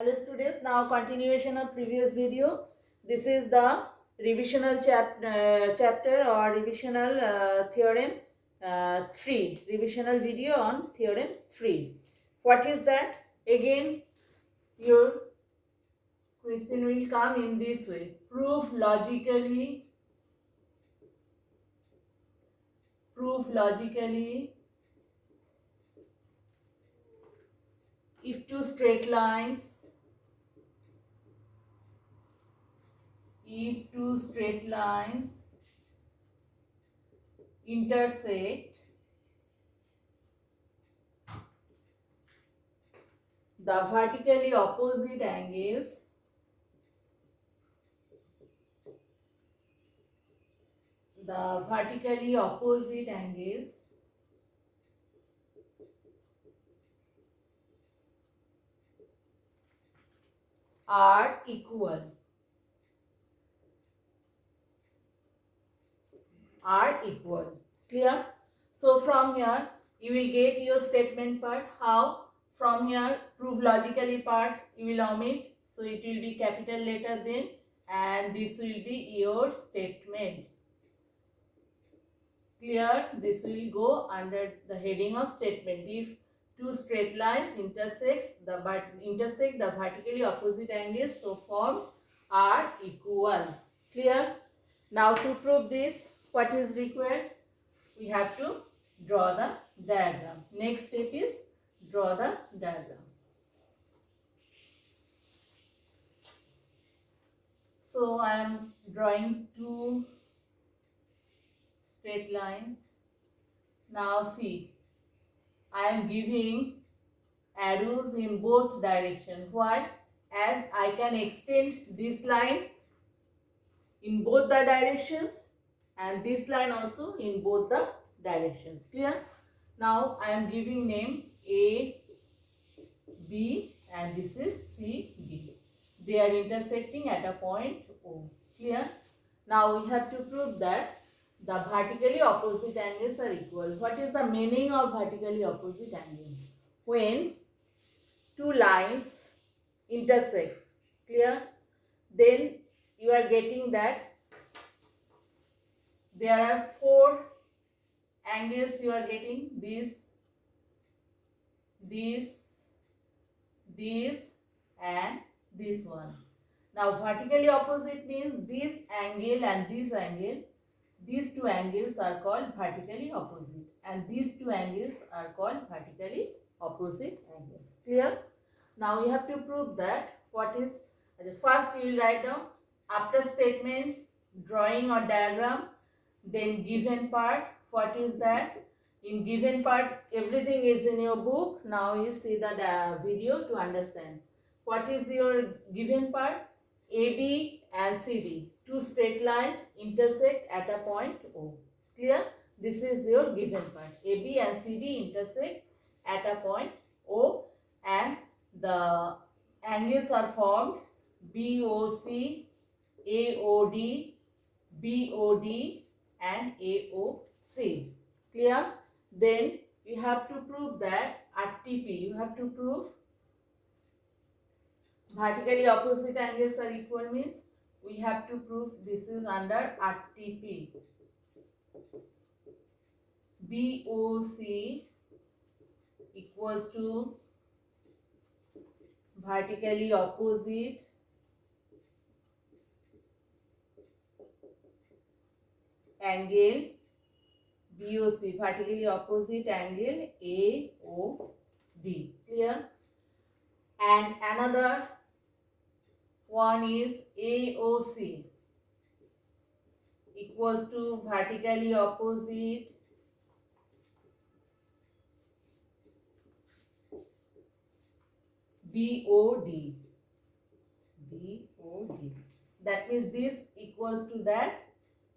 Hello students, now continuation of previous video. This is the revisional chapter or revisional theorem 3, revisional video on theorem 3. What is that? Again, your question will come in this way. Prove logically if two straight lines intersect, the vertically opposite angles are equal. Clear? So from here you will get your statement part. How? From here, prove logically part you will omit, so it will be capital letter then, and this will be your statement. Clear? This will go under the heading of statement. If two straight lines intersect the vertically opposite angles so formed are equal. Clear? Now to prove this, what is required? We have to draw the diagram. Next step is draw the diagram. So I am drawing two straight lines. Now see, I am giving arrows in both directions. Why? As I can extend this line in both the directions and this line also in both the directions. Clear? Now I am giving name A, B, and this is C, D. They are intersecting at a point O. Clear? Now we have to prove that the vertically opposite angles are equal. What is the meaning of vertically opposite angle? When two lines intersect. Clear? Then you are getting that there are four angles you are getting. This, and this one. Now vertically opposite means this angle and this angle. These two angles are called vertically opposite, and these two angles are called vertically opposite angles. Clear? Now you have to prove that. What is first you will write down after statement, drawing or diagram, then given part. What is that? In given part everything is in your book. Now you see the video to understand. What is your given part? AB and CD, two straight lines intersect at a point O. Clear? This is your given part. AB and CD intersect at a point O, and the angles are formed BOC, AOD, BOD, and AOC. Clear? Then you have to prove that RTP. You have to prove vertically opposite angles are equal means we have to prove this is under RTP. BOC equals to vertically opposite angle BOC, vertically opposite angle AOD. Clear? And another one is AOC equals to vertically opposite BOD. That means this equals to that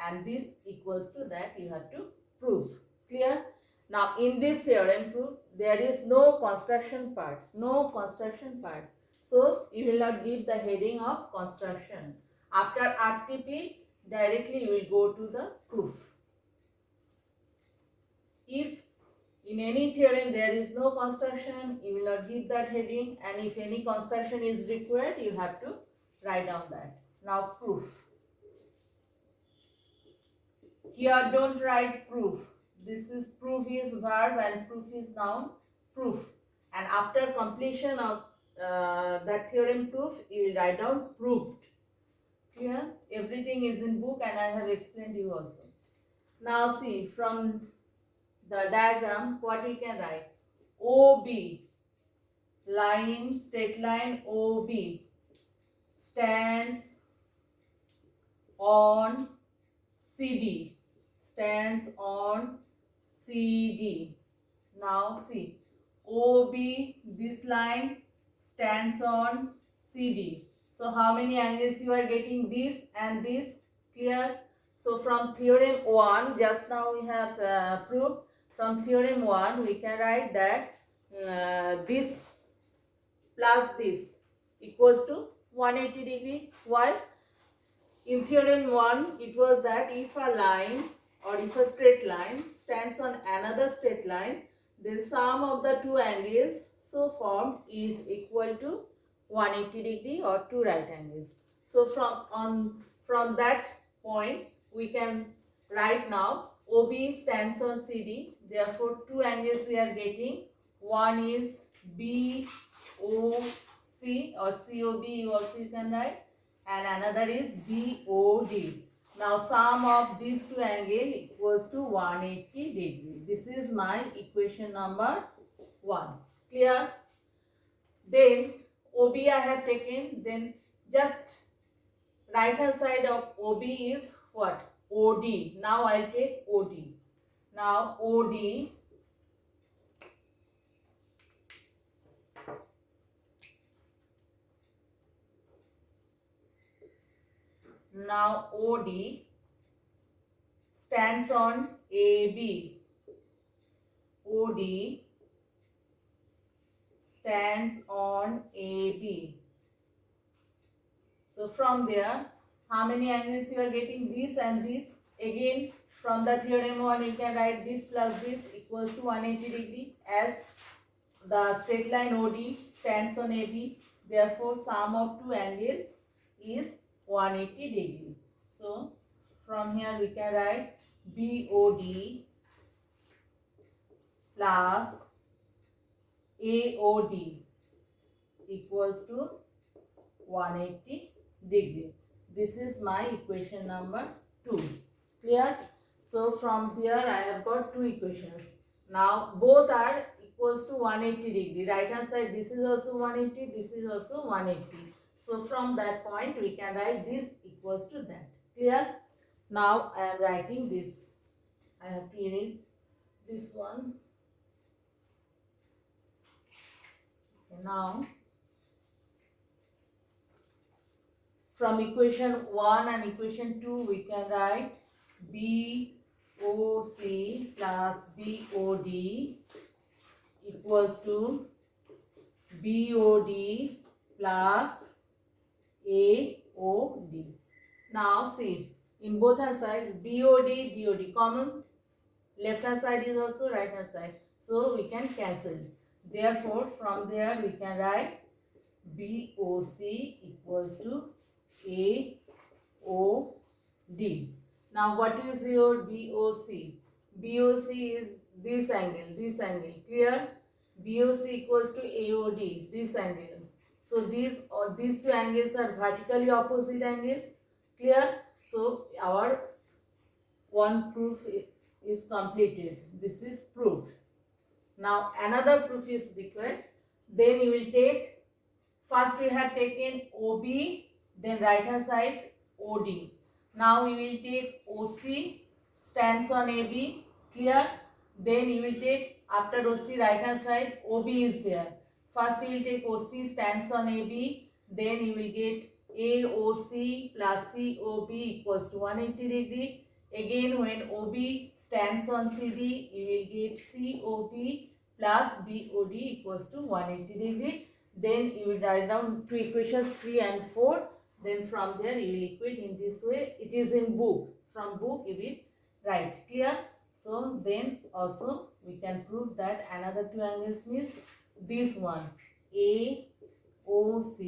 and this equals to that. You have to prove. Clear? Now in this theorem proof there is no construction part. So you will not give the heading of construction. After RTP directly you will go to the proof. If In any theorem there is no construction, you will not give that heading, and if any construction is required you have to write down that. Now proof. Here don't write proof. This is proof is verb and proof is noun. Proof. And after completion of that theorem proof, you will write down proved. Clear? Everything is in book and I have explained you also. Now see, from the diagram what we can write. OB, line, straight line OB stands on CD, stands on CD. Now see, OB, this line stands on CD. So how many angles you are getting? This and this. Clear? So from theorem 1, just now we have proved, from theorem 1 we can write that this plus this equals to 180 degree. Why? In theorem 1 it was that if a line or if a straight line stands on another straight line, then sum of the two angles so formed is equal to 180 degree or two right angles. So from that point we can write now OB stands on CD, therefore two angles we are getting. One is BOC or COB, you also can write, and another is BOD. Now sum of these two angles equals to 180 degree. This is my equation number 1. Clear? Then OB I have taken, then just right hand side of OB is what? OD. Now I'll take OD. Now OD stands on AB. OD stands on AB. So from there, how many angles you are getting? This and this. Again, from the theorem 1, you can write this plus this equals to 180 degree, as the straight line OD stands on AB. Therefore, sum of two angles is 180 degree. So from here we can write BOD plus AOD equals to 180 degree. This is my equation number 2. Clear? So from there I have got two equations. Now both are equals to 180 degree. Right hand side this is also 180, this is also 180. So from that point we can write this equals to that. Clear? Now I am writing this. I have to erase this one. Okay, now from equation 1 and equation 2 we can write BOC plus BOD equals to BOD plus AOD. Now see, in both hand sides BOD common, left hand side is also right hand side, so we can cancel. Therefore from there we can write BOC equals to AOD. Now what is your BOC? BOC is this angle. Clear? BOC equals to AOD, this angle. So these two angles are vertically opposite angles. Clear? So our one proof is completed. This is proved. Now another proof is required. Then you will take, first we have taken OB, then right hand side OD. Now you will take OC stands on AB. Clear? Then you will take, after OC right hand side OB is there. First you will take OC stands on AB. Then you will get AOC plus COB equals to 180 degree. Again when OB stands on CD, you will get COB plus BOD equals to 180 degree. Then you will write down two equations 3 and 4. Then from there you will equate in this way. It is in book. From book you will write. Clear? So then also we can prove that another two angles means this one AOC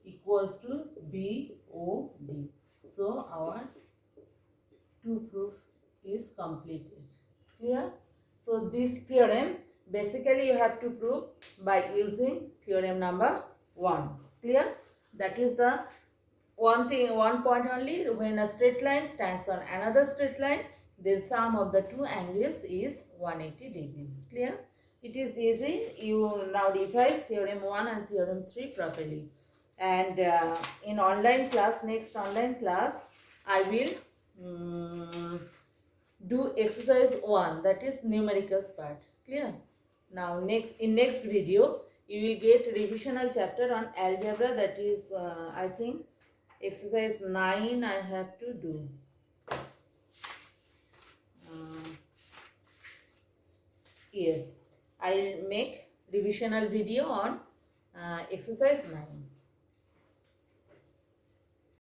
equals to BOD. So our two proof is completed. Clear? So this theorem basically you have to prove by using theorem number 1. Clear? That is the one point only. When a straight line stands on another straight line, the sum of the two angles is 180 degree. Clear? It is easy. You now revise theorem 1 and theorem 3 properly. And in online class, next online class, I will do exercise 1, that is numericals part. Clear? Now next video you will get revisional chapter on algebra, that is I think exercise 9 I have to do. Yes, I will make revisional video on exercise 9.